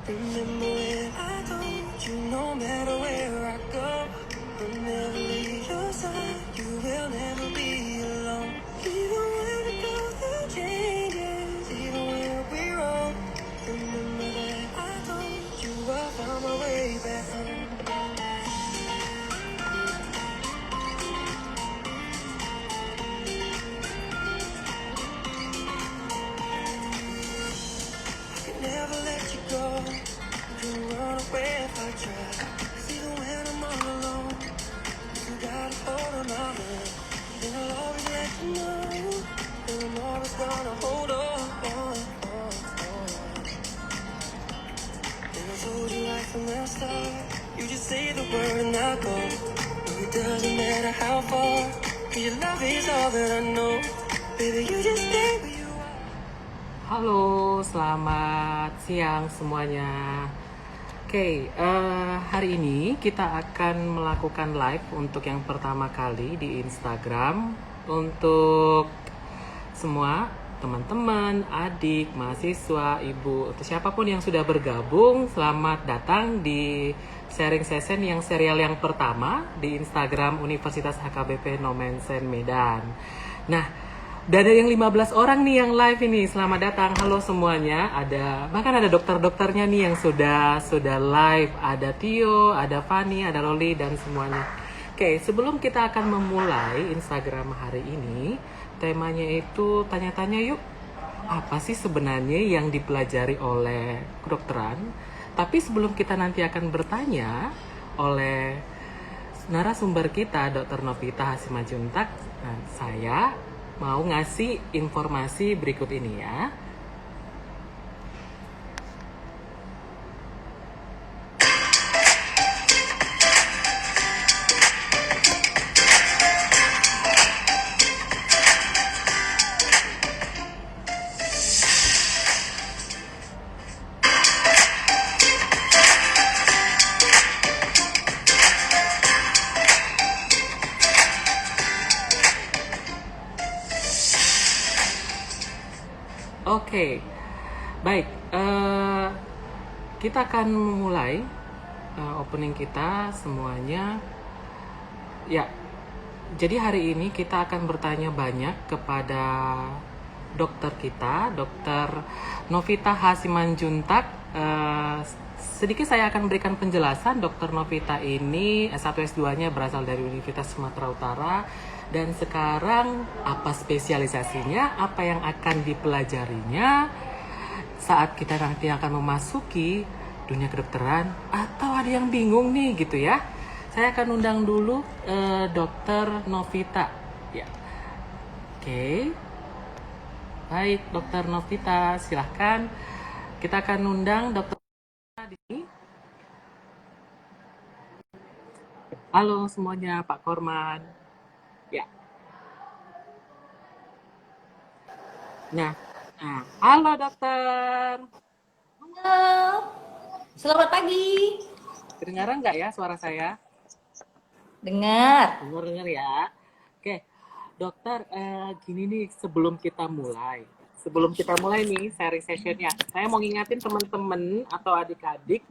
Remember when I told you no matter where I go, I'll never leave your side. You will never be alone. Even when we go through changes, even when we wrong. Remember that I told you I found my way back home. I could never let you go. Couldn't run away if I tried. 'Cause even when I'm all alone, you got a hold on my hand. And I'll always let you know that I'm always gonna hold on. And I told you right from the start, you just say the word and I go. No, it doesn't matter how far, 'cause your love is all that I know. Baby, you just stay where you are. Halo, selamat siang semuanya. Oke, hari ini kita akan melakukan live untuk yang pertama kali di Instagram untuk semua teman-teman, adik, mahasiswa, ibu, atau siapapun yang sudah bergabung. Selamat datang di sharing session yang serial yang pertama di Instagram Universitas HKBP Nomensen Medan. Nah, udah ada yang 15 orang nih yang live ini. Selamat datang. Halo semuanya. Bahkan ada dokter-dokternya nih yang sudah live. Ada Tio, ada Fani, ada Loli dan semuanya. Oke, sebelum kita akan memulai Instagram hari ini, temanya itu tanya-tanya yuk. Apa sih sebenarnya yang dipelajari oleh kedokteran? Tapi sebelum kita nanti akan bertanya oleh narasumber kita, Dr. Novita Hasimanjuntak, saya mau ngasih informasi berikut ini ya. Oke, baik. Kita akan memulai opening kita semuanya. Ya, jadi hari ini kita akan bertanya banyak kepada dokter kita, Dokter Novita Hasimanjuntak. Sedikit saya akan berikan penjelasan. Dokter Novita ini S1 S2-nya berasal dari Universitas Sumatera Utara. Dan sekarang apa spesialisasinya, apa yang akan dipelajarinya saat kita nanti akan memasuki dunia kedokteran, atau ada yang bingung nih gitu ya. Saya akan undang dulu Dokter Novita. Ya. Oke. Baik, Dokter Novita, silahkan. Kita akan undang Dokter di sini. Halo semuanya, Pak Korman. Ya. Nah, halo dokter. Halo, selamat pagi. Kedengaran nggak ya suara saya? Dengar. Dengar ya. Oke, dokter, gini nih sebelum kita mulai nih sharing sessionnya, saya mau ngingatin teman-teman atau adik-adik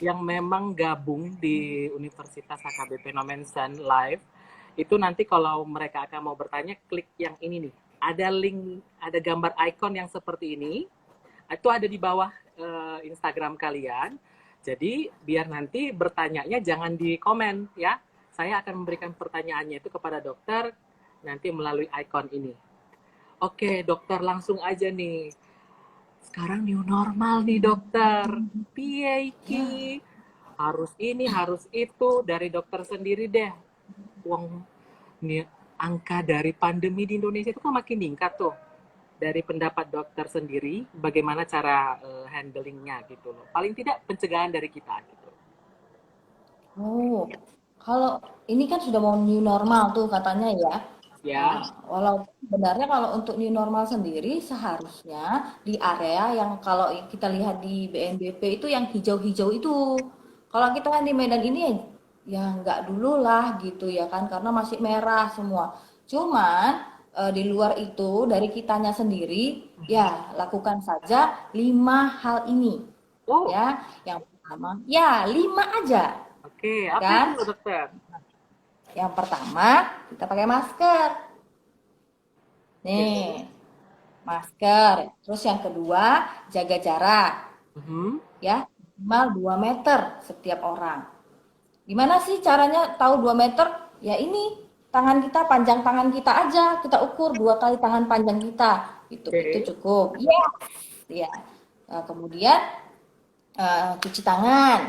yang memang gabung di Universitas HKBP Nomensen Live, itu nanti kalau mereka akan mau bertanya, klik yang ini nih. Ada link, ada gambar icon yang seperti ini. Itu ada di bawah Instagram kalian. Jadi biar nanti bertanyanya jangan di komen ya. Saya akan memberikan pertanyaannya itu kepada dokter nanti melalui icon ini. Oke, dokter langsung aja nih. Sekarang new normal nih dokter. Piye iki? Harus ini, harus itu. Dari dokter sendiri deh. Wong nih, angka dari pandemi di Indonesia itu kan makin meningkat tuh. Dari pendapat dokter sendiri, bagaimana cara handlingnya gitu loh. Paling tidak pencegahan dari kita gitu. Oh, kalau ini kan sudah mau new normal tuh katanya ya. Ya, Nah, walaupun sebenarnya kalau untuk new normal sendiri seharusnya di area yang kalau kita lihat di BNPB itu yang hijau-hijau itu. Kalau kita kan di Medan ini ya nggak dulu lah gitu ya kan karena masih merah semua. Cuman di luar itu dari kitanya sendiri ya lakukan saja 5 hal ini. Oh, ya. Yang pertama, ya 5 aja, oke. ya Apa kan? itu dokter? Yang pertama, kita pakai masker. Oke. Nih, masker. Terus yang kedua, jaga jarak, Mhm. ya. Minimal 2 meter setiap orang. Gimana sih caranya tahu 2 meter? Ya ini, tangan kita, panjang tangan kita aja, kita ukur 2 kali tangan panjang kita. Itu Oke. cukup. Iya, ya. Kemudian cuci tangan,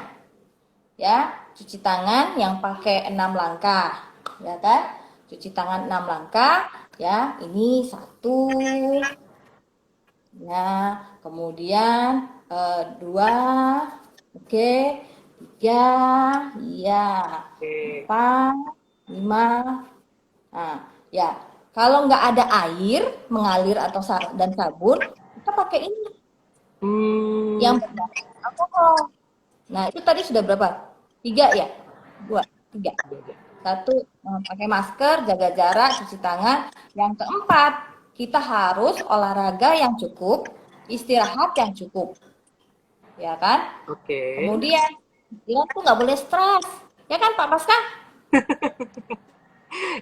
ya. Cuci tangan yang pakai 6 langkah, ya kan? Cuci tangan 6 langkah, ya. Ini satu, ya. Kemudian dua, oke. Tiga, iya. Oke. Empat, lima. Nah, ya. Kalau nggak ada air mengalir atau dan sabun, kita pakai ini Hmm. yang berbahan alkohol. Nah, itu tadi sudah berapa? Tiga ya? Dua, tiga. Satu, pakai masker, jaga jarak, cuci tangan. Yang keempat, kita harus olahraga yang cukup, istirahat yang cukup, ya kan? Oke. Kemudian, dia tuh nggak boleh stres, ya kan Pak Paskah?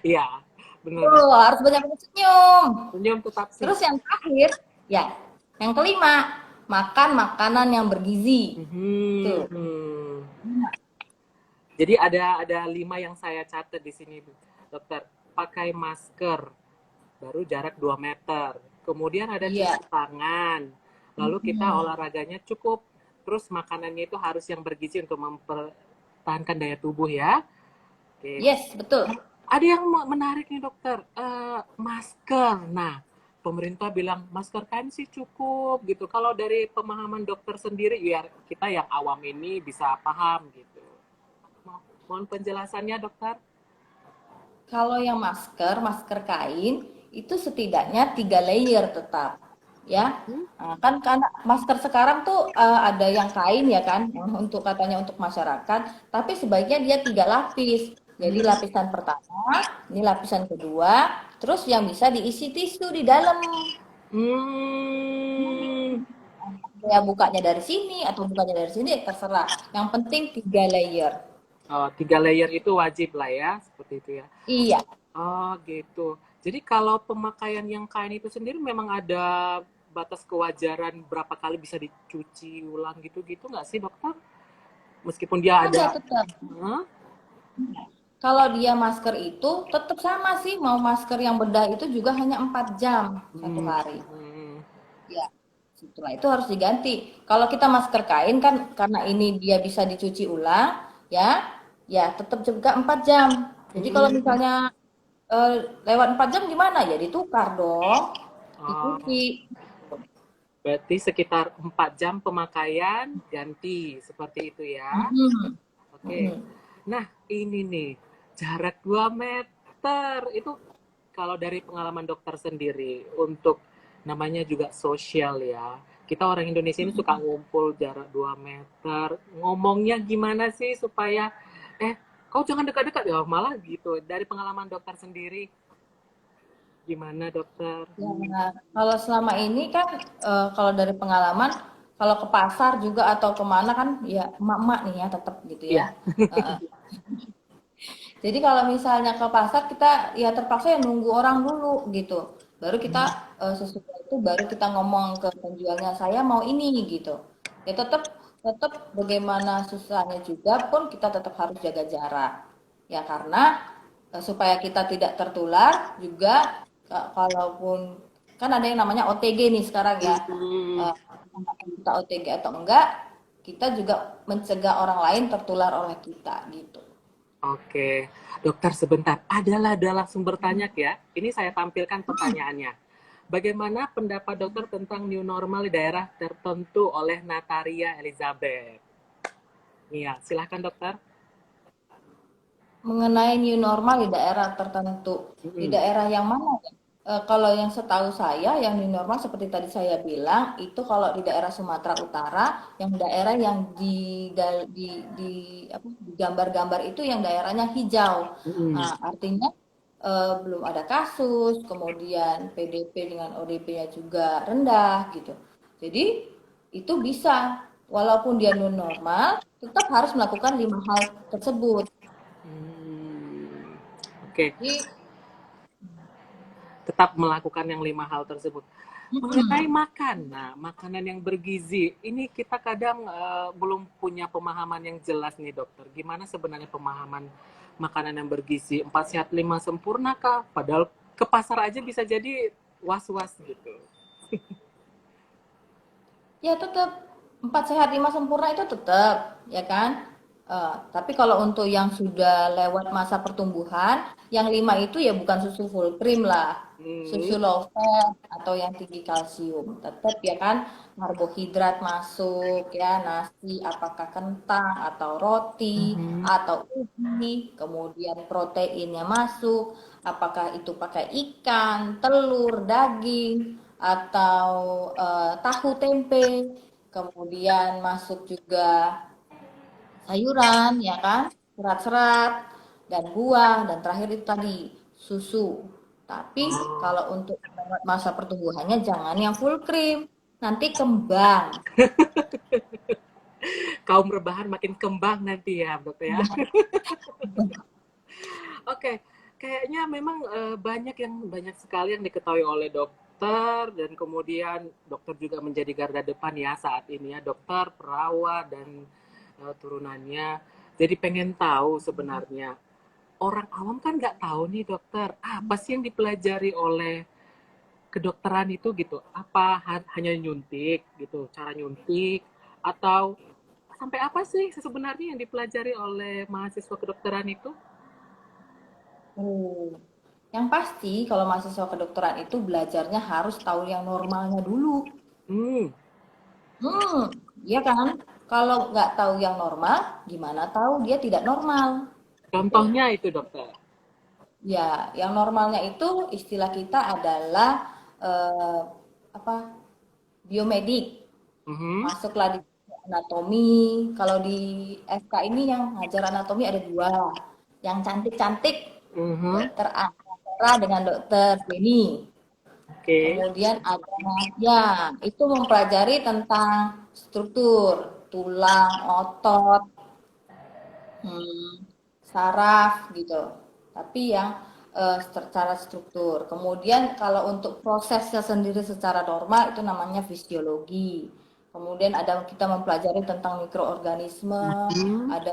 Iya, benar Tuh, dokter. harus banyak-banyak senyum. Senyum tetap sih. Terus yang terakhir, ya, yang kelima, makan makanan yang bergizi. Tuh. Mhm. Jadi ada 5 yang saya catat di sini, dokter. Pakai masker, baru jarak 2 meter. Kemudian ada Iya. cuci tangan. Lalu kita Mhm. olahraganya cukup. Terus makanannya itu harus yang bergizi untuk mempertahankan daya tubuh ya. Oke. Yes, betul. Ada yang menarik nih dokter, masker. Nah, pemerintah bilang masker kain sih cukup gitu. Kalau dari pemahaman dokter sendiri, ya kita yang awam ini bisa paham gitu. Mohon penjelasannya dokter. Kalau yang masker, masker kain itu setidaknya 3 layer tetap, ya. Hmm? Nah, kan karena masker sekarang tuh ada yang kain ya kan, yang untuk katanya untuk masyarakat, tapi sebaiknya dia 3 lapis. Jadi Hmm. lapisan pertama, ini lapisan kedua, terus yang bisa diisi tisu di dalam. Hmm. Ya bukanya dari sini atau bukanya dari sini terserah. Yang penting 3 layer. Oh, 3 layer itu wajib lah ya, seperti itu ya. Iya, Oh, gitu. Jadi kalau pemakaian yang kain itu sendiri memang ada batas kewajaran berapa kali bisa dicuci ulang gitu-gitu nggak sih dokter? Meskipun dia ada ada. tetap. Hah? Kalau dia masker itu tetap sama sih, mau masker yang bedah itu juga hanya 4 jam satu Hmm. hari. Ya, setelah itu harus diganti. Kalau kita masker kain kan karena ini dia bisa dicuci ulang, ya, ya tetap juga 4 jam. Jadi kalau Hmm. misalnya eh, lewat 4 jam gimana? Ya ditukar dong, Oh, dicuci. berarti sekitar 4 jam pemakaian ganti seperti itu ya. Mhm, Oke. mhm. Nah, ini nih jarak 2 meter itu kalau dari pengalaman dokter sendiri untuk namanya juga sosial ya. Kita orang Indonesia ini suka ngumpul jarak 2 meter. Ngomongnya gimana sih supaya eh kau jangan dekat-dekat ya malah gitu. Dari pengalaman dokter sendiri gimana dokter? Ya, kalau selama ini kan kalau dari pengalaman, kalau ke pasar juga atau kemana kan ya emak-emak nih ya tetap gitu ya. Iya. Heeh. Jadi kalau misalnya ke pasar kita ya terpaksa ya nunggu orang dulu gitu. Baru kita sesudah itu baru kita ngomong ke penjualnya saya mau ini gitu. Ya tetap tetap bagaimana susahnya juga pun kita tetap harus jaga jarak. Ya karena supaya kita tidak tertular juga kalaupun kan ada yang namanya OTG nih sekarang ya. Hmm. Eh, kita OTG atau enggak, kita juga mencegah orang lain tertular oleh kita gitu. Oke, dokter sebentar. Ada langsung bertanya ya. Ini saya tampilkan pertanyaannya. Bagaimana pendapat dokter tentang new normal di daerah tertentu oleh Natalia Elizabeth? Iya, silahkan dokter. Mengenai new normal di daerah tertentu, di Mm-mm. daerah yang mana ya? Kalau yang setahu saya, yang new normal seperti tadi saya bilang, itu kalau di daerah Sumatera Utara, yang daerah yang di apa, digambar-gambar itu yang daerahnya hijau. Mm-mm. Nah, artinya belum ada kasus, kemudian PDP dengan ODP-nya juga rendah gitu. Jadi itu bisa. walaupun dia new normal, tetap harus melakukan 5 hal tersebut. Hmm, oke, Jadi, tetap melakukan yang 5 hal tersebut. Mengenai mm-mm. makan, nah makanan yang bergizi, ini kita kadang belum punya pemahaman yang jelas nih dokter. Gimana sebenarnya pemahaman makanan yang bergizi? 4 sehat 5 sempurna kah? Padahal ke pasar aja bisa jadi was-was gitu. Ya tetap 4 sehat 5 sempurna itu tetap, ya kan? Tapi kalau untuk yang sudah lewat masa pertumbuhan, yang 5 itu ya bukan susu full cream lah, Hmm. susu low fat atau yang tinggi kalsium. Tetap ya kan, karbohidrat masuk ya, nasi, apakah kentang atau roti Mhm. atau ubi, kemudian proteinnya masuk, apakah itu pakai ikan, telur, daging atau tahu tempe, kemudian masuk juga sayuran, ya kan, serat-serat dan buah, dan terakhir itu tadi susu. Tapi kalau untuk masa pertumbuhannya jangan yang full cream, nanti kembang. Kaum rebahan makin kembang nanti ya dokter ya. Ya. Oke, kayaknya memang banyak sekali yang diketahui oleh dokter dan kemudian dokter juga menjadi garda depan ya saat ini ya dokter, perawat dan turunannya. Jadi pengen tahu sebenarnya orang awam kan nggak tahu nih dokter apa sih yang dipelajari oleh kedokteran itu gitu. Apa hanya nyuntik gitu, cara nyuntik atau sampai apa sih sebenarnya yang dipelajari oleh mahasiswa kedokteran itu? Oh. Yang pasti kalau mahasiswa kedokteran itu belajarnya harus tahu yang normalnya dulu. Hmm, Hmm, iya kan? Kalau nggak tahu yang normal, gimana tahu dia tidak normal? Gitu. contohnya itu dokter. Ya, yang normalnya itu istilah kita adalah eh, apa? Biomedik. Mhm, Masuklah di anatomi. Kalau di FK ini yang ngajar anatomi ada dua. Yang cantik-cantik, mhm, dokter Anantara dengan dokter Beni. oke. Kemudian ada, ya, itu mempelajari tentang struktur tulang, otot, saraf gitu. Tapi yang secara struktur. Kemudian kalau untuk prosesnya sendiri secara normal itu namanya fisiologi. Kemudian ada kita mempelajari tentang mikroorganisme, Mhm. ada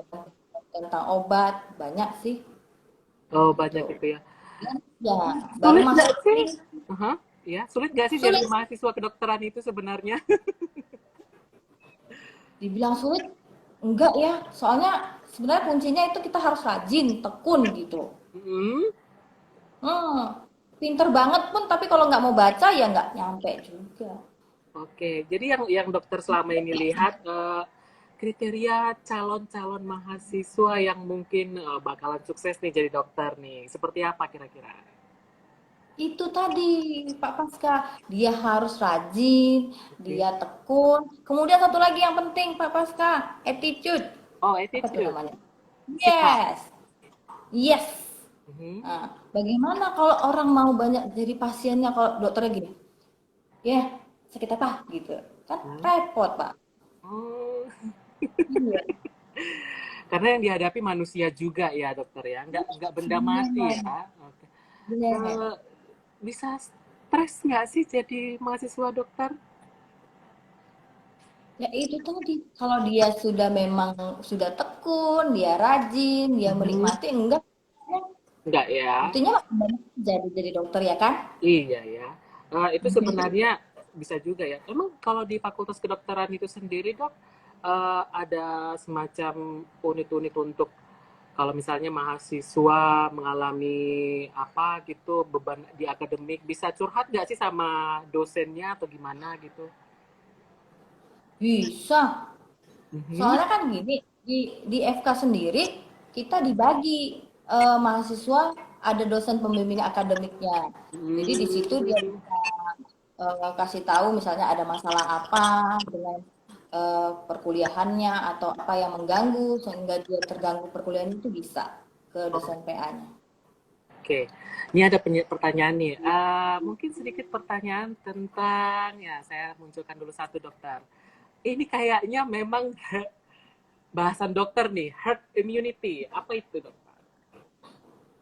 tentang obat, banyak sih Oh, banyak gitu. gitu ya. Dan ya, baru Sulit nggak masuk sih? nih. Aha, ya, sulit nggak sih jadi Sulit, mahasiswa kedokteran itu sebenarnya? dibilang sulit enggak ya, soalnya sebenarnya kuncinya itu kita harus rajin, tekun gitu. Mhm. Hmm, pinter banget pun tapi kalau nggak mau baca ya nggak nyampe juga. Oke, jadi yang dokter selama ini lihat kriteria calon-calon mahasiswa yang mungkin bakalan sukses nih jadi dokter nih, seperti apa kira-kira? Itu tadi Pak Paska, dia harus rajin, Oke. dia tekun. Kemudian satu lagi yang penting Pak Paska, attitude. Oh, Apa tuh attitude, namanya? sikap. Yes, yes. Mhm. Nah, bagaimana kalau orang mau banyak jadi pasiennya kalau dokternya gini, ya sakit apa gitu, kan Hmm. repot Pak. Oh, Iya. karena yang dihadapi manusia juga ya dokter ya, nggak benda mati Iya. ya. Oke. Iya. Eh, bisa stres nggak sih jadi mahasiswa dokter? Ya itu tadi, kalau dia sudah memang sudah tekun, dia rajin, dia Mhm. menikmati, enggak, ya, Nggak ya? buktinya makin banyak jadi dokter ya kan? Iya ya. Itu sebenarnya bisa juga ya. Emang kalau di Fakultas Kedokteran itu sendiri dok, ada semacam unit-unit untuk kalau misalnya mahasiswa mengalami apa gitu beban di akademik bisa curhat nggak sih sama dosennya atau gimana gitu? Bisa. Mhm. Soalnya kan gini, di FK sendiri kita dibagi, mahasiswa ada dosen pembimbing akademiknya. Jadi di situ dia Hmm. bisa kasih tahu misalnya ada masalah apa dengan perkuliahannya atau apa yang mengganggu sehingga dia terganggu perkuliahan itu bisa ke dosen PA-nya. Oke, ini ada pertanyaan nih. Mungkin sedikit pertanyaan tentang ya saya munculkan dulu satu dokter. ini kayaknya memang bahasan dokter nih, herd immunity. Apa itu, dok?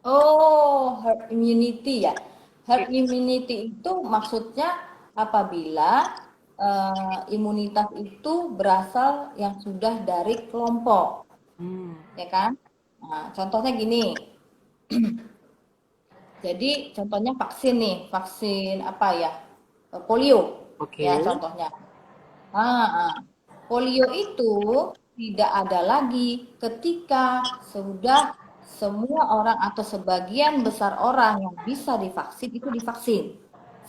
Oh, herd immunity ya. Herd Oke. immunity itu maksudnya apabila imunitas itu berasal yang sudah dari kelompok, Hmm, ya kan? Nah, contohnya gini. Jadi contohnya vaksin nih, vaksin apa ya? Polio, oke. ya contohnya. Ah, polio itu tidak ada lagi ketika sudah semua orang atau sebagian besar orang yang bisa divaksin itu divaksin,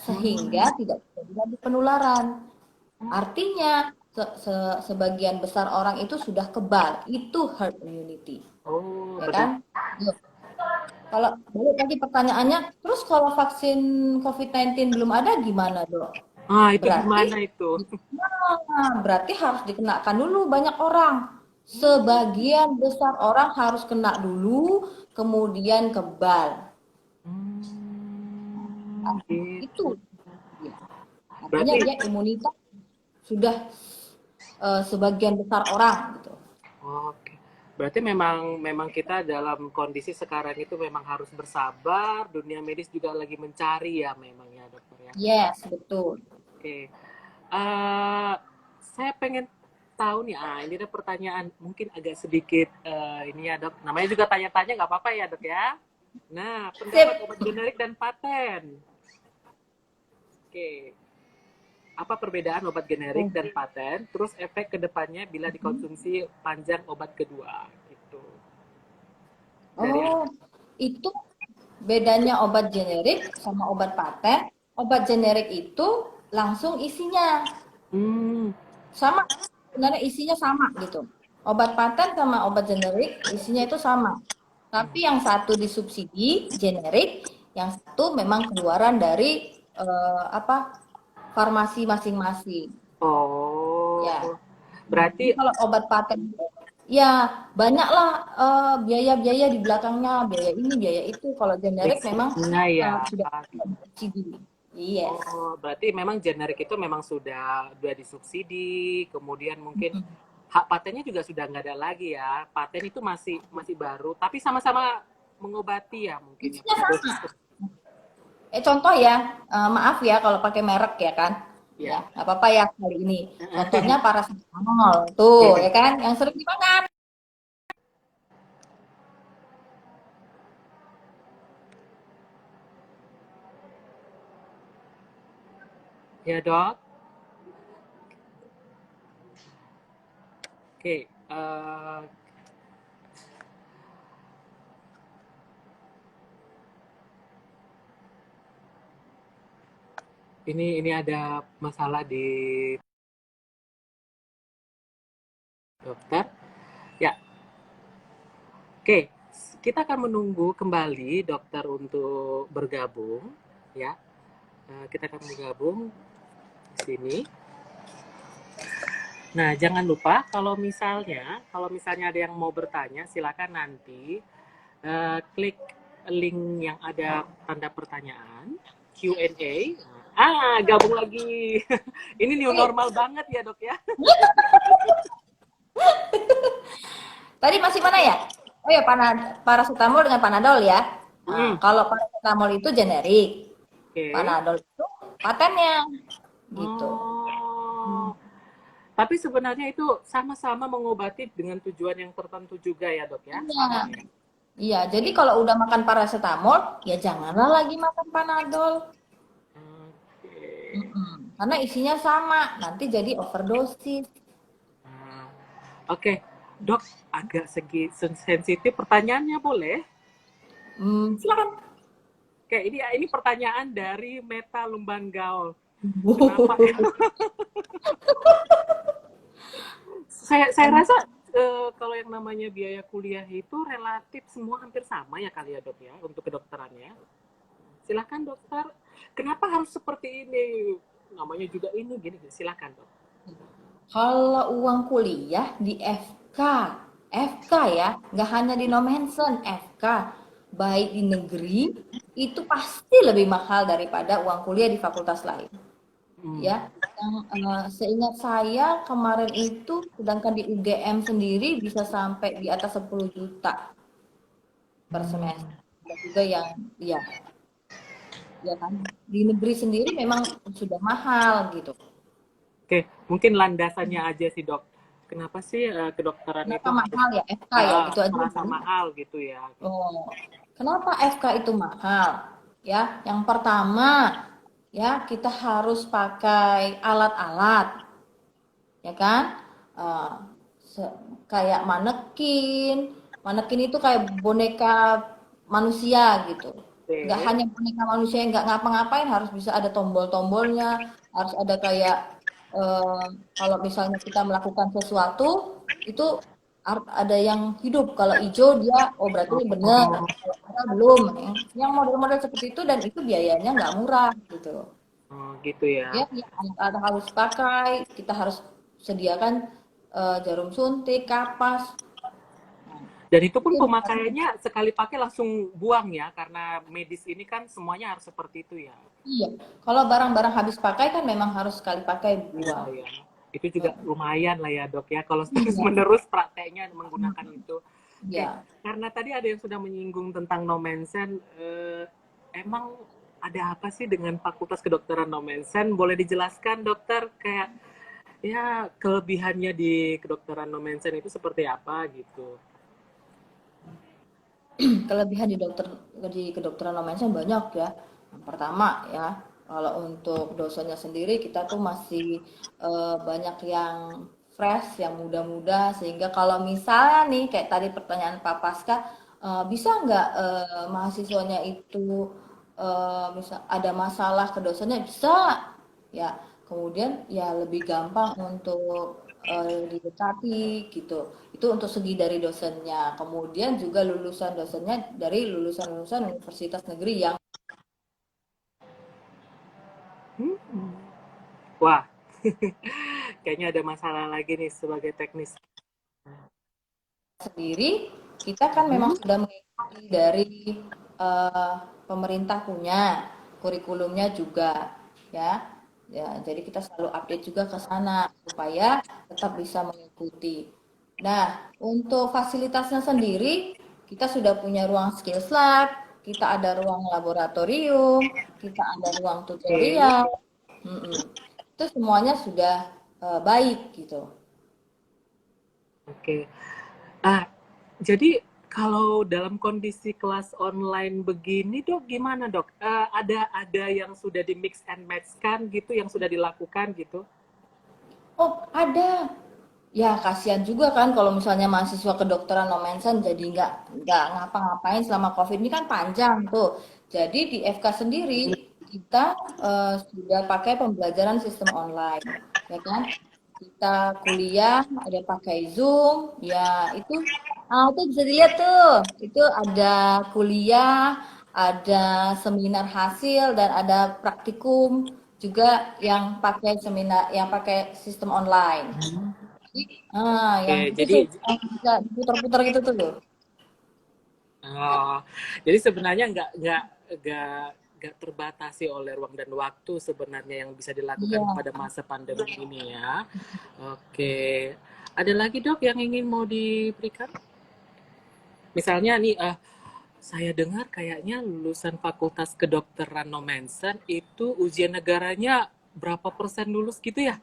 sehingga Hmm. tidak terjadi penularan. Artinya sebagian besar orang itu sudah kebal, itu herd immunity, Oh, ya kan? benar. Yuk, kalau balik lagi pertanyaannya, terus kalau vaksin COVID-19 belum ada gimana, Dok? Ah, itu Berarti gimana itu? berarti harus dikenakan dulu banyak orang. Sebagian besar orang harus kena dulu, kemudian kebal. Hmm, Artinya itu gitu. dia. Artinya Berarti, dia imunitas sudah sebagian besar orang gitu. oke. Berarti memang memang kita dalam kondisi sekarang itu memang harus bersabar. Dunia medis juga lagi mencari ya, memang ya, dokter ya. Yes, betul. Oke. Eh, saya pengen tahu nih, ini ada pertanyaan mungkin agak sedikit ini ya dok. Namanya juga tanya-tanya nggak apa-apa ya dok ya. Nah, pendapat Sip. obat generik dan paten. Oke, apa perbedaan obat generik Oh. dan paten? Terus efek kedepannya bila dikonsumsi panjang obat kedua, gitu. Dari Oh, itu bedanya obat generik sama obat paten. Obat generik itu langsung isinya hmm, sama, sebenarnya isinya sama gitu. Obat paten sama obat generik isinya itu sama. Tapi yang satu disubsidi generik, yang satu memang keluaran dari apa farmasi masing-masing. Ya. oh, Jadi berarti, kalau obat paten itu ya banyaklah biaya-biaya di belakangnya, biaya ini, biaya itu. Kalau generik memang listriknya ya. sudah disubsidi. Yes. Oh, berarti memang generik itu memang sudah disubsidi, kemudian mungkin hak patennya juga sudah nggak ada lagi ya. Paten itu masih masih baru, tapi sama-sama mengobati ya mungkin ya Isinya pada sama. dosis. Contoh ya, maaf ya kalau pakai merek ya kan. Ya, Ya. nggak apa-apa ya kali ini. Contohnya paracetamol, tuh ya kan, yang sering dimakan. Ya dok. Oke. Ini ada masalah di dokter. Ya. Oke. Kita akan menunggu kembali dokter untuk bergabung. Ya. Kita akan bergabung di sini. Nah, jangan lupa kalau misalnya ada yang mau bertanya, silakan nanti klik link yang ada tanda pertanyaan Q&A. Gabung lagi. Ini new Oke, normal banget ya, Dok ya. tadi masih mana ya? Oh ya, paracetamol dengan panadol ya. Nah, Hmm, kalau paracetamol itu generik, oke. panadol itu patennya gitu. Oh. Tapi sebenarnya itu sama-sama mengobati dengan tujuan yang tertentu juga ya, Dok ya. Iya, Sama ya. iya. Jadi kalau udah makan paracetamol, ya janganlah lagi makan panadol. Oke. Karena isinya sama, nanti jadi overdosis. Nah, oke, Dok, agak segi sensitif pertanyaannya boleh? Silakan. Oke, ini pertanyaan dari Meta Lumbanggao. Kenapa? Saya rasa kalau yang namanya biaya kuliah itu relatif semua hampir sama ya kali ya dok ya untuk kedokterannya. Silahkan dokter, kenapa harus seperti ini? Namanya juga ini gini, silahkan dok. Kalau uang kuliah di FK, FK ya, nggak hanya di Nomensen, FK, baik di negeri, itu pasti lebih mahal daripada uang kuliah di fakultas lain. ya. Yang seingat saya kemarin itu, sedangkan di UGM sendiri bisa sampai di atas 10 juta per semester. Ada juga yang, ya, ya kan, di negeri sendiri memang sudah mahal gitu. Oke, mungkin landasannya aja sih dok. Kenapa sih kedokteran Kenapa itu harus mahal ya FK ya? Itu aja. merasa mahal gitu ya? Oh, kenapa FK itu mahal? Ya, yang pertama, ya kita harus pakai alat-alat, ya kan? Eh, kayak manekin, manekin itu kayak boneka manusia gitu. Nggak Oke. hanya boneka manusia yang nggak ngapa-ngapain, harus bisa ada tombol-tombolnya, harus ada kayak eh, kalau misalnya kita melakukan sesuatu itu ada yang hidup. Kalau hijau dia, oh berarti benar. Oh, Kalau merah belum. Yang model-model seperti itu dan itu biayanya nggak murah gitu. oh, gitu Ya, ya. yang anak-anak harus pakai, kita harus sediakan jarum suntik, kapas. Nah, Dan itu pun itu yang harus, pemakaiannya sekali pakai langsung buang ya, karena medis ini kan semuanya harus seperti itu ya. iya. Kalau barang-barang habis pakai kan memang harus sekali pakai Iya, buang. ya. Itu juga Eh, lumayan lah ya dok ya, kalau Iya, terus-menerus prakteknya menggunakan mm, itu. Oke, iya. karena tadi ada yang sudah menyinggung tentang nomensen, emang ada apa sih dengan Fakultas Kedokteran Nomensen? Boleh dijelaskan dokter, kayak ya kelebihannya di kedokteran nomensen itu seperti apa gitu? Kelebihan di kedokteran nomensen banyak ya. Yang pertama ya, kalau untuk dosennya sendiri kita tuh masih banyak yang fresh, yang muda-muda, sehingga kalau misalnya nih kayak tadi pertanyaan Pak Paska, bisa nggak mahasiswanya itu misal ada masalah ke dosennya bisa ya. Kemudian ya lebih gampang untuk didekati gitu. Itu untuk segi dari dosennya. Kemudian juga lulusan dosennya dari lulusan-lulusan universitas negeri yang Hmm. Wah, kayaknya ada masalah lagi nih sebagai teknis. sendiri, kita kan memang Hmm. sudah mengikuti dari eh, pemerintah punya kurikulumnya juga, ya. Ya, jadi kita selalu update juga ke sana supaya tetap bisa mengikuti. Nah, untuk fasilitasnya sendiri, kita sudah punya ruang skills lab, kita ada ruang laboratorium, kita ada ruang Oke, tutorial. Mm-mm. Itu semuanya sudah baik gitu. oke. Ah, jadi kalau dalam kondisi kelas online begini dok, gimana dok? Ada yang sudah di mix and match kan gitu, yang sudah dilakukan gitu? Oh, ada. Ya, kasihan juga kan kalau misalnya mahasiswa kedokteran no mention jadi nggak ngapa-ngapain selama COVID ini kan panjang tuh. Jadi di FK sendiri kita sudah pakai pembelajaran sistem online, ya kan? Kita kuliah ada pakai Zoom, ya itu bisa dilihat tuh. Itu ada kuliah, ada seminar hasil dan ada praktikum juga yang pakai seminar yang pakai sistem online. Yang Oke, khusus jadi yang bisa diputar-putar gitu tuh loh. oh, jadi sebenarnya nggak terbatasi oleh ruang dan waktu sebenarnya yang bisa dilakukan Iya. pada masa pandemi ini ya. Oke, ada lagi dok yang ingin mau diberikan? Misalnya nih, saya dengar kayaknya lulusan Fakultas Kedokteran Nomensen itu ujian negaranya berapa persen lulus gitu ya?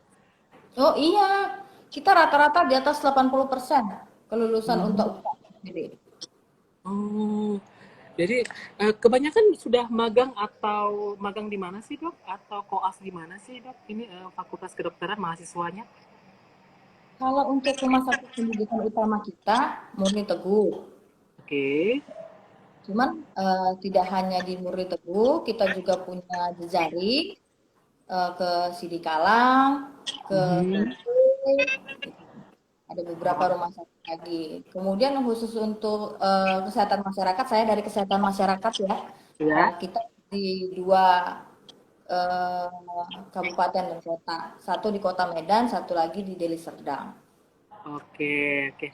Oh iya, kita rata-rata di atas 80% kelulusan untuk Hmm. UKM sendiri. Oh, jadi kebanyakan sudah magang atau magang di mana sih dok? Atau koas di mana sih dok? Ini Fakultas Kedokteran mahasiswanya? Kalau untuk rumah sakit pendidikan utama kita, Murni Teguh. Oke. Cuman tidak hanya di Murni Teguh, kita juga punya jejaring ke Sidikalang, ke Mhm. PP, ada beberapa rumah sakit lagi. Kemudian khusus untuk kesehatan masyarakat, saya dari kesehatan masyarakat ya. Ya. Kita di dua kabupaten dan kota. Satu di kota Medan, satu lagi di Deli Serdang. Oke, oke.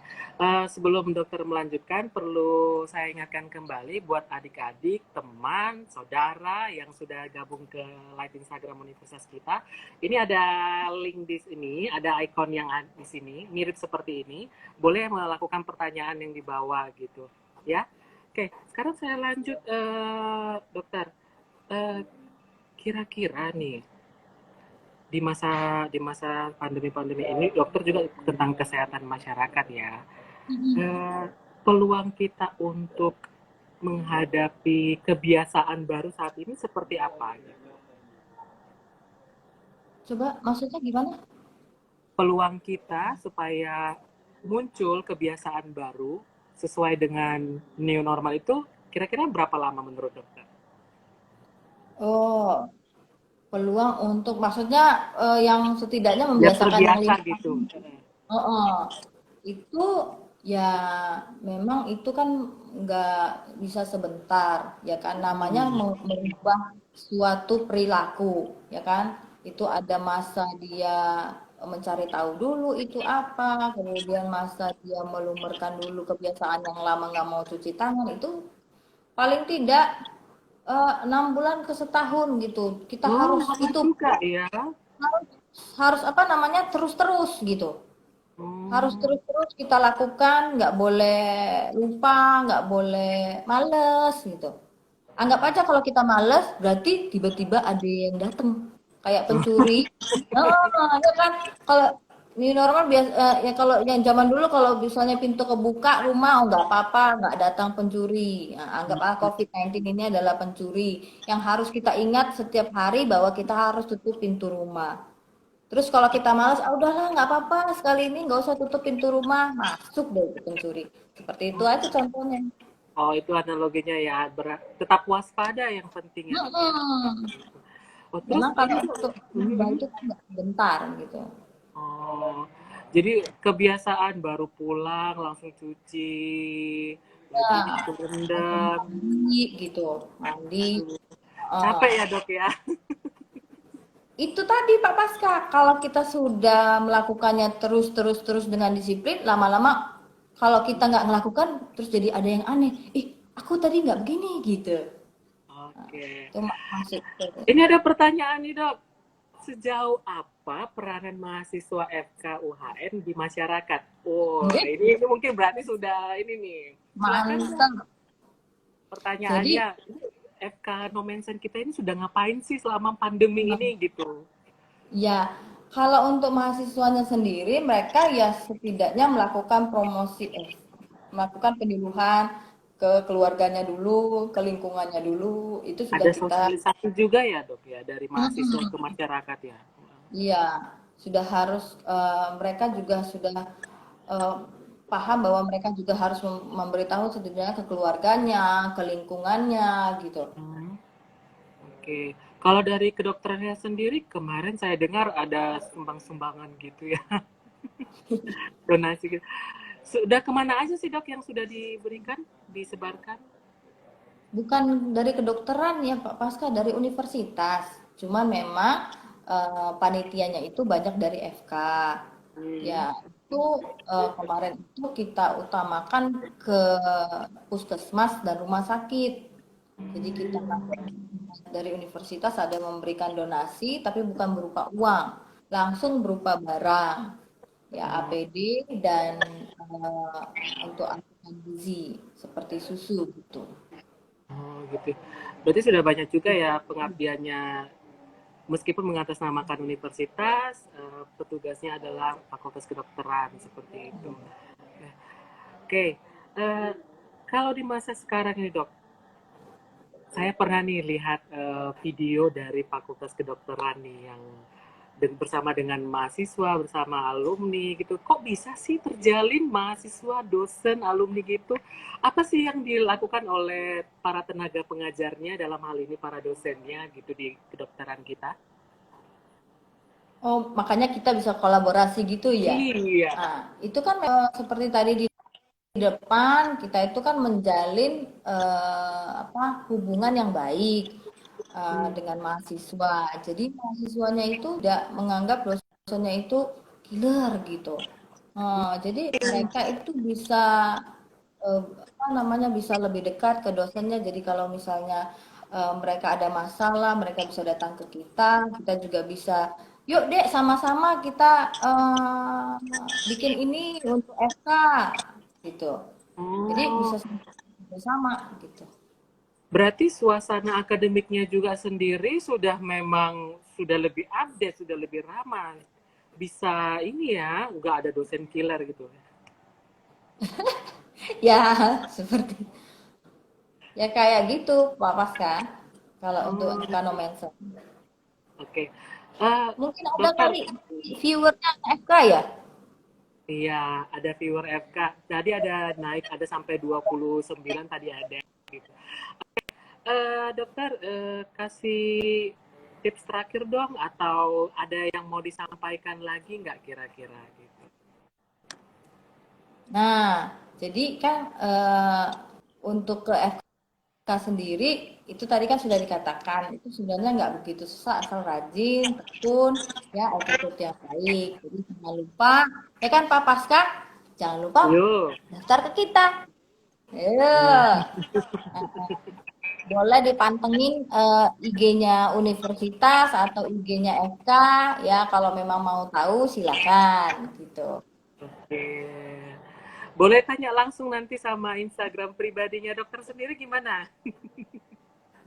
Sebelum dokter melanjutkan, perlu saya ingatkan kembali buat adik-adik, teman, saudara yang sudah gabung ke live Instagram Universitas kita. Ini ada link di sini, ada icon yang di sini, mirip seperti ini. Boleh melakukan pertanyaan yang di bawah gitu, ya. Oke, sekarang saya lanjut, dokter. Eh, Kira-kira nih, di masa pandemi-pandemi ini dokter juga tentang kesehatan masyarakat ya. Eh, Peluang kita untuk menghadapi kebiasaan baru saat ini seperti apa? Coba maksudnya gimana? Peluang kita supaya muncul kebiasaan baru sesuai dengan new normal itu kira-kira berapa lama menurut dokter? Oh, peluang untuk maksudnya yang setidaknya Biar membiasakan yang terbiasa 5 tahun. gitu. Oh, oh. Itu ya memang itu kan nggak bisa sebentar, ya kan? Namanya Hmm. merubah suatu perilaku, ya kan? Itu ada masa dia mencari tahu dulu itu apa, kemudian masa dia melumerkan dulu kebiasaan yang lama nggak mau cuci tangan, itu paling tidak 6 bulan ke setahun gitu. Kita Oh, harus lama itu juga ya. harus harus apa namanya terus-terus gitu. Harus Hmm. terus-terus kita lakukan, nggak boleh lupa, nggak boleh males gitu. Anggap aja kalau kita males, berarti tiba-tiba ada yang datang kayak pencuri. Nah, ya kan kalau new normal biasa ya kalau yang zaman dulu kalau misalnya pintu kebuka rumah oh, nggak apa-apa, nggak datang pencuri. Nah, anggaplah COVID-19 ini adalah pencuri yang harus kita ingat setiap hari bahwa kita harus tutup pintu rumah. Terus kalau kita malas, ah udahlah nggak apa-apa sekali ini nggak usah tutup pintu rumah, masuk deh itu pencuri. Seperti itu aja contohnya. Oh, itu analoginya ya. Tetap waspada yang penting ya, Dok ya. Mm-mm. Oh, terus Memang kalau ini untuk berubah mhm. itu kan nggak sebentar gitu. Oh, jadi kebiasaan baru pulang langsung cuci, baju Ya, langsung direndam. mandi gitu, mandi. Aduh, eh, capek ya, Dok ya. itu tadi Pak Paska, kalau kita sudah melakukannya terus dengan disiplin, lama-lama kalau kita nggak melakukan, terus jadi ada yang aneh. Ih, aku tadi nggak begini gitu. Oke. Itu maksud. Ini ada pertanyaan nih, Dok. Sejauh apa peranan mahasiswa FK UHN di masyarakat? Oh, Oke, ini mungkin berarti sudah ini nih. Silakan, Dok. mantap. Jadi Pertanyaannya, FK Nomensen kita ini sudah ngapain sih selama pandemi ini gitu? ya, kalau untuk mahasiswanya sendiri, mereka ya setidaknya melakukan promosi, melakukan penyuluhan ke keluarganya dulu, ke lingkungannya dulu, itu sudah Ada kita, sosialisasi juga ya, Dok ya, dari mahasiswa ke mm-mm, masyarakat ya. iya, sudah harus, mereka juga sudah eh, paham bahwa mereka juga harus memberitahu setidaknya ke keluarganya, ke lingkungannya, gitu. Hmm, oke. Kalau dari kedokterannya sendiri, kemarin saya dengar ada sumbang-sumbangan gitu ya, donasi gitu. Sudah kemana aja sih, Dok, yang sudah diberikan, disebarkan? Bukan dari kedokteran ya Pak Pasca, dari universitas. Cuma memang panitianya itu banyak dari FK. Hmm. Ya, itu kemarin itu kita utamakan ke puskesmas dan rumah sakit. Jadi kita dari universitas ada memberikan donasi, tapi bukan berupa uang, langsung berupa barang, ya Oh, APD dan untuk asupan gizi seperti susu gitu. oh, gitu. Berarti sudah banyak juga ya pengabdiannya. Meskipun mengatasnamakan universitas, petugasnya adalah fakultas kedokteran seperti itu. Oke, eh, kalau di masa sekarang ini, Dok, saya pernah nih lihat video dari Fakultas Kedokteran nih yang bersama dengan mahasiswa, bersama alumni gitu. Kok bisa sih terjalin mahasiswa, dosen, alumni gitu? Apa sih yang dilakukan oleh para tenaga pengajarnya dalam hal ini para dosennya gitu di kedokteran kita? Oh, makanya kita bisa kolaborasi gitu ya. Iya. Nah, itu kan seperti tadi di depan kita itu kan menjalin apa hubungan yang baik dengan mahasiswa. Jadi mahasiswanya itu tidak menganggap dosennya itu killer gitu. Jadi mereka itu bisa apa namanya bisa lebih dekat ke dosennya. Jadi kalau misalnya mereka ada masalah, mereka bisa datang ke kita juga bisa, yuk dek sama-sama kita bikin ini untuk FK gitu. Jadi bisa Oh, bersama gitu. berarti suasana akademiknya juga sendiri sudah memang sudah lebih update, sudah lebih ramah. Bisa ini ya, nggak ada dosen killer gitu. Ya, seperti ya kayak gitu Pak Pasca. Kalau untuk Oh, Kanomenser. oke. Eh, Mungkin ada dokter, kali viewernya FK ya? iya, ada viewer FK. Tadi ada naik, ada sampai 29 tadi ada. Gitu. Dokter, kasih tips terakhir dong, atau ada yang mau disampaikan lagi nggak kira-kira gitu? Nah, jadi kan untuk ke FK sendiri itu tadi kan sudah dikatakan itu sebenarnya nggak begitu susah asal rajin, tekun, ya attitude yang baik. Jadi jangan lupa, ya kan Pak Paska, jangan lupa Yuk. daftar ke kita. Hmm. Ya, boleh dipantengin IG-nya universitas atau IG-nya FK ya kalau memang mau tahu silakan gitu. Oke. Boleh tanya langsung nanti sama Instagram pribadinya dokter sendiri gimana?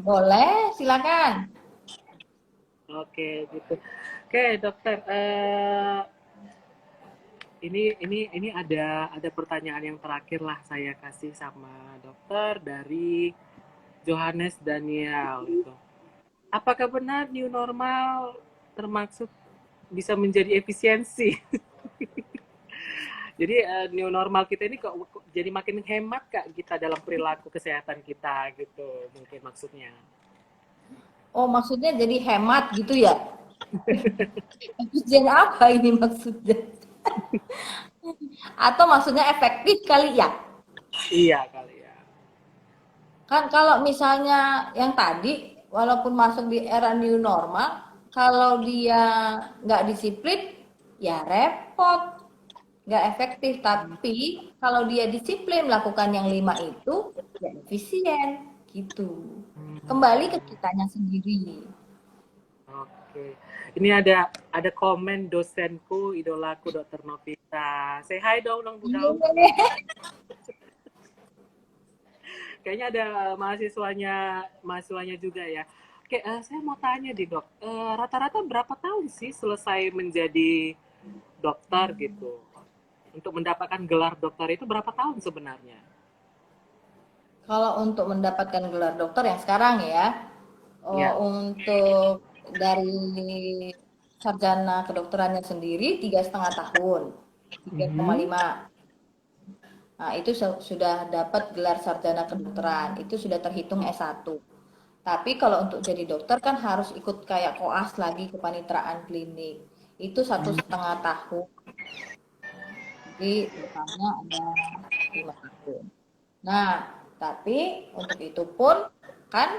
Boleh, silakan. Oke, gitu. Oke, dokter. Ini ada pertanyaan yang terakhir lah saya kasih sama dokter dari Johannes Daniel gitu. Apakah benar new normal termaksud bisa menjadi efisiensi? Jadi new normal kita ini kok jadi makin hemat kak kita dalam perilaku kesehatan kita gitu mungkin maksudnya. Oh, maksudnya jadi hemat gitu ya? Efisien apa ini maksudnya? Atau maksudnya efektif kali ya? Iya kali ya. Kan kalau misalnya yang tadi, walaupun masuk di era new normal, kalau dia nggak disiplin, ya repot, nggak efektif. Tapi kalau dia disiplin melakukan yang 5 itu, ya efisien gitu. Kembali ke kitanya sendiri. Oke. Ini ada komen dosenku, idolaku Dokter Novita. Say hi dong Bu Daud. Kayaknya ada mahasiswanya juga ya. Oke, saya mau tanya di dok, rata-rata berapa tahun sih selesai menjadi dokter gitu? Untuk mendapatkan gelar dokter itu berapa tahun sebenarnya? Kalau untuk mendapatkan gelar dokter yang sekarang ya, Ya. untuk dari sarjana kedokterannya sendiri 3,5 tahun, tiga koma Mhm. lima. Nah, itu sudah dapat gelar sarjana kedokteran, itu sudah terhitung S1. Tapi kalau untuk jadi dokter kan harus ikut kayak koas lagi kepaniteraan klinik. Itu 1,5 tahun. Jadi totalnya ada 5 tahun. Nah, tapi untuk itu pun kan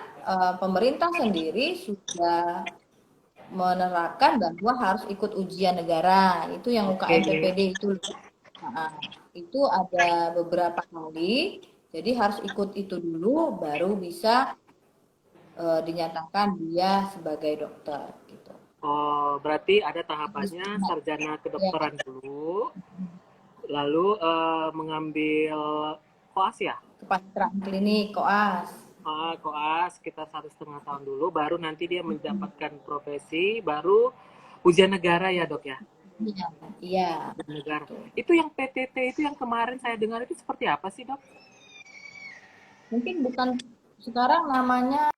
pemerintah sendiri sudah menerapkan bahwa harus ikut ujian negara. Itu yang Oke. UKM PPD itu. Nah, itu ada beberapa kali. Jadi harus ikut itu dulu baru bisa dinyatakan dia sebagai dokter gitu. Oh, berarti ada tahapannya Nah, sarjana ya, kedokteran dulu, lalu mengambil koas ya? kepaniteraan klinik koas. Koas sekitar 1,5 tahun dulu, baru nanti dia mendapatkan profesi, baru ujian negara ya dok ya? Iya, iya. Ujian negara. Betul. Itu yang PTT itu yang kemarin saya dengar itu seperti apa sih dok? Mungkin bukan sekarang namanya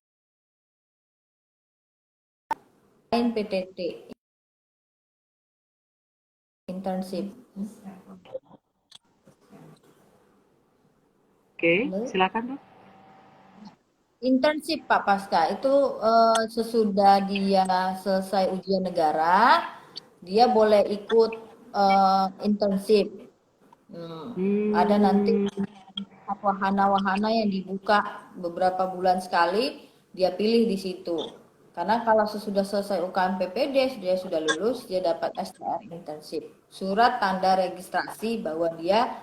lain PTT, internship. Oke, Halo? silakan dok. Internship Pak Pasca itu sesudah dia selesai ujian negara, dia boleh ikut internship. Hmm, ada nanti Hmm, wahana-wahana yang dibuka beberapa bulan sekali, dia pilih di situ. Karena kalau sesudah selesai UKM PPD, dia sudah lulus, dia dapat STR intensif. Surat tanda registrasi bahwa dia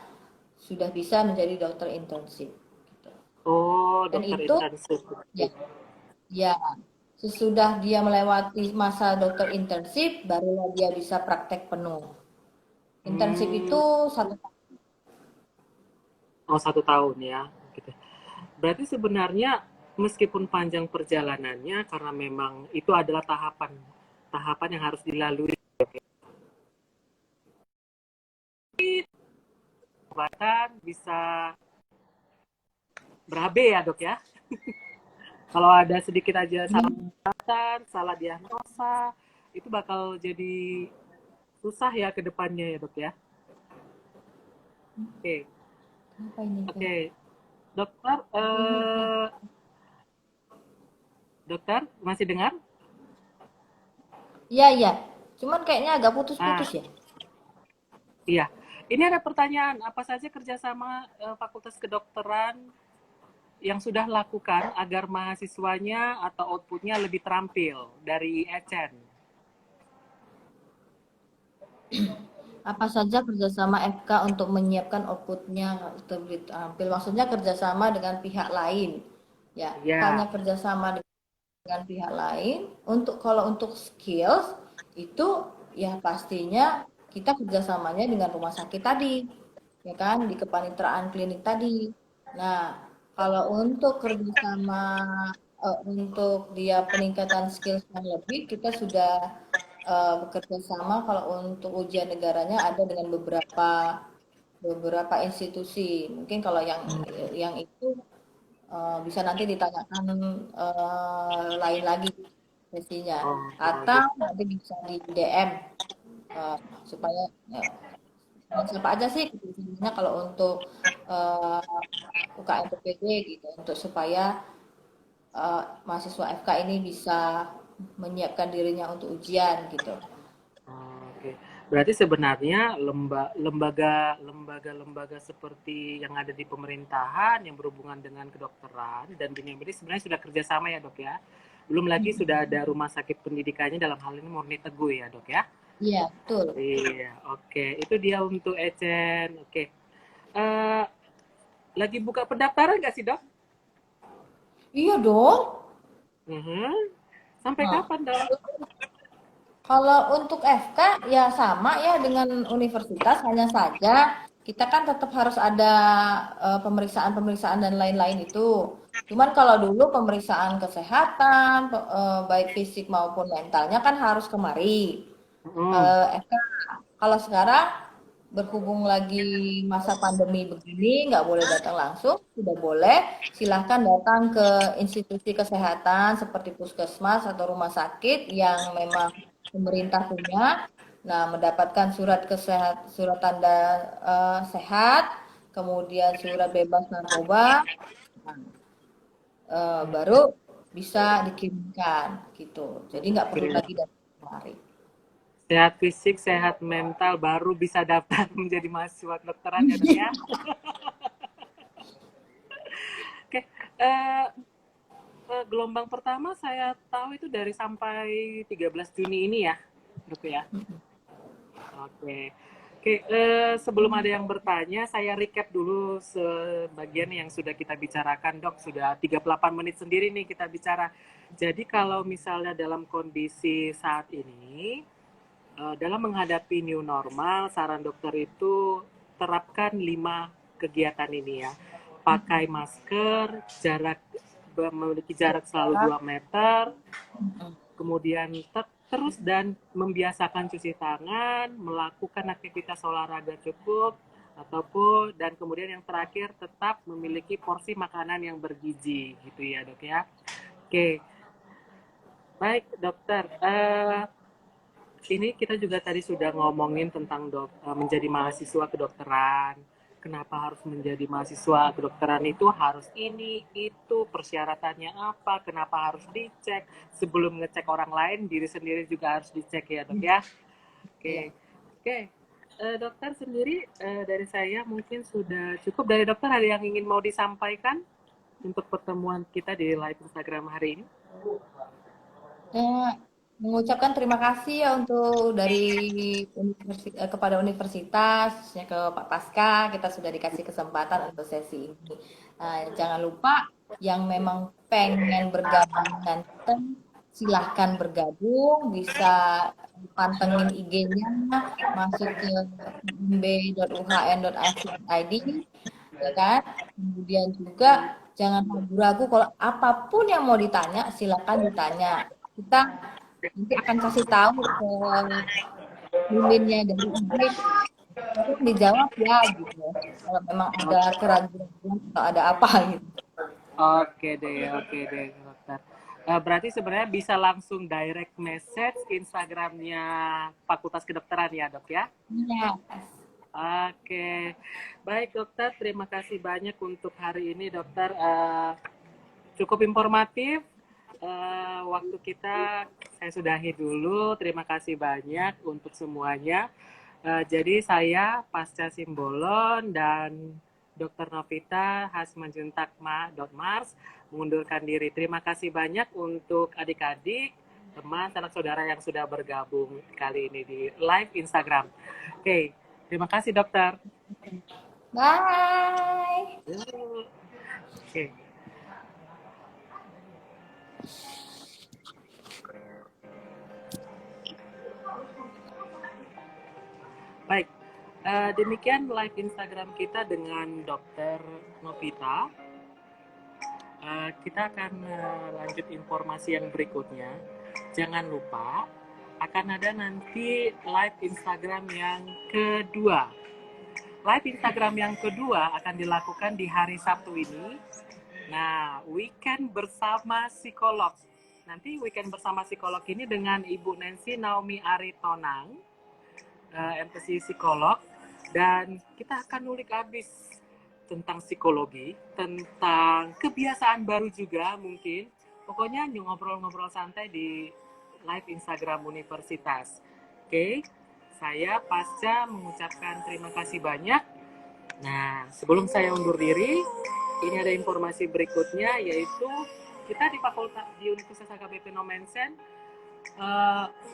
sudah bisa menjadi dokter intensif. Gitu. Oh, Dan dokter itu intensif. ya, ya sesudah dia melewati masa dokter intensif, barulah dia bisa praktek penuh. Intensif Hmm, itu satu. oh 1 tahun ya. Gitu. Berarti sebenarnya meskipun panjang perjalanannya, karena memang itu adalah tahapan yang harus dilalui. Bahkan bisa berabe ya dok ya. Kalau ada sedikit aja salah perawatan, salah diagnosa, itu bakal jadi susah ya ke depannya ya dok ya. Oke, Apa ini tuh? oke. Dokter, dokter masih dengar? Iya, iya. Cuman kayaknya agak Ah, putus-putus ya. iya. Ini ada pertanyaan, apa saja kerjasama Fakultas Kedokteran yang sudah lakukan agar mahasiswanya atau outputnya lebih terampil dari Ecen? Apa saja kerjasama FK untuk menyiapkan outputnya terlebih terampil? Maksudnya kerjasama dengan pihak lain. Ya, Ya, FK-nya kerjasama dengan pihak lain. Untuk kalau untuk skills itu ya pastinya kita kerjasamanya dengan rumah sakit tadi, ya kan di kepaniteraan klinik tadi. Nah, kalau untuk kerjasama untuk dia peningkatan skills yang lebih, kita sudah bekerja sama kalau untuk ujian negaranya ada dengan beberapa beberapa institusi. Mungkin kalau yang itu bisa nanti ditanyakan lain lagi sesinya. oh Atau gitu. nanti bisa di DM supaya siapa aja sih kerjasamanya kalau untuk UKM PPD gitu untuk supaya mahasiswa FK ini bisa menyiapkan dirinya untuk ujian gitu. Oke. Berarti sebenarnya lembaga-lembaga seperti yang ada di pemerintahan yang berhubungan dengan kedokteran dan dunia medis sebenarnya sudah kerjasama ya dok ya. Belum lagi sudah ada rumah sakit pendidikannya dalam hal ini Murni Teguh ya dok ya. Iya, betul. Iya, oke. Itu dia untuk Ecen. Oke. Eh, lagi buka pendaftaran nggak sih dok? Iya dong. Mhm. Sampai Nah, kapan dok? kalau untuk FK ya sama ya dengan universitas, hanya saja kita kan tetap harus ada pemeriksaan-pemeriksaan dan lain-lain itu. Cuman kalau dulu pemeriksaan kesehatan, baik fisik maupun mentalnya kan harus kemari. Mhm. FK. Kalau sekarang berhubung lagi masa pandemi begini, nggak boleh datang langsung, tidak boleh. Silahkan datang ke institusi kesehatan seperti puskesmas atau rumah sakit yang memang pemerintah punya. Nah, mendapatkan surat tanda sehat, kemudian surat bebas narkoba, nah, baru bisa dikirimkan gitu. Jadi nggak perlu Oke. lagi datang kemari. Sehat fisik, sehat mental, baru bisa daftar menjadi mahasiswa kedokteran ya dok ya. Oke, eh, gelombang pertama saya tahu itu dari sampai 13 Juni ini ya, dok ya. Oke, oke. Sebelum ada yang bertanya, saya recap dulu sebagian yang sudah kita bicarakan, dok. Sudah 38 menit sendiri nih kita bicara. Jadi kalau misalnya dalam kondisi saat ini, dalam menghadapi new normal, saran dokter itu terapkan 5 kegiatan ini ya. Pakai masker, memiliki jarak selalu 2 meter, kemudian terus dan membiasakan cuci tangan, melakukan aktivitas olahraga cukup, ataupun dan kemudian yang terakhir tetap memiliki porsi makanan yang bergizi gitu ya dok ya. Oke, baik dokter. Ini kita juga tadi sudah ngomongin tentang menjadi mahasiswa kedokteran. Kenapa harus menjadi mahasiswa kedokteran itu harus ini, itu, persyaratannya apa, kenapa harus dicek. Sebelum ngecek orang lain, diri sendiri juga harus dicek ya dok ya. Oke, Iya. oke. Dokter sendiri dari saya mungkin sudah cukup. Dari dokter ada yang ingin mau disampaikan untuk pertemuan kita di live Instagram hari ini? Eh, mengucapkan terima kasih ya untuk dari kepada universitas, ya ke Pak Paska, kita sudah dikasih kesempatan untuk sesi ini. Nah, jangan lupa yang memang pengen bergabung nanti silahkan bergabung, bisa pantengin IG-nya, masuk ke mb.uhn.ac.id, ya kan? Kemudian juga jangan ragu-ragu kalau apapun yang mau ditanya, silakan ditanya. Kita nanti akan kasih tahu ke miminnya dari IG, mungkin dijawab ya gitu. Kalau memang ada keraguan atau ada apa gitu. Oke deh, dokter. Berarti sebenarnya bisa langsung direct message Instagramnya Fakultas Kedokteran ya, dok ya? Iya. Oke, baik dokter. Terima kasih banyak untuk hari ini, dokter. Cukup informatif. Waktu kita saya sudahi dulu. Terima kasih banyak untuk semuanya. Jadi saya Pasca Simbolon dan Dr. Novita Hasmanjuntakma.Mars mengundurkan diri. Terima kasih banyak untuk adik-adik, teman, sanak saudara yang sudah bergabung kali ini di live Instagram. Oke, terima kasih dokter. Bye. Oke, baik. Demikian live Instagram kita dengan Dr. Novita. Kita akan lanjut informasi yang berikutnya. Jangan lupa akan ada nanti live Instagram yang kedua. Live Instagram yang kedua akan dilakukan di hari Sabtu ini. Nah, weekend bersama psikolog. Nanti weekend bersama psikolog ini dengan Ibu Nancy Naomi Aritonang, MPC psikolog, dan kita akan ngulik habis tentang psikologi, tentang kebiasaan baru juga mungkin. Pokoknya ngobrol-ngobrol santai di live Instagram Universitas. Oke, saya Pasca mengucapkan terima kasih banyak. Nah, sebelum saya undur diri, ini ada informasi berikutnya, yaitu kita di Fakultas di Universitas HKBP Nomensen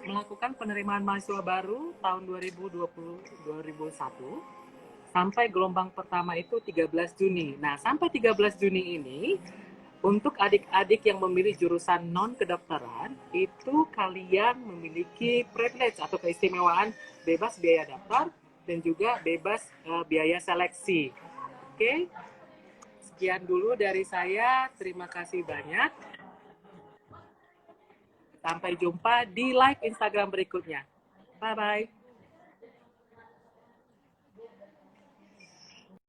melakukan penerimaan mahasiswa baru tahun 2020-2021 sampai gelombang pertama itu 13 Juni. Nah, sampai 13 Juni ini, untuk adik-adik yang memilih jurusan non-kedokteran, itu kalian memiliki privilege atau keistimewaan bebas biaya daftar dan juga bebas biaya seleksi. Oke, sekian dulu dari saya. Terima kasih banyak. Sampai jumpa di live Instagram berikutnya. Bye-bye.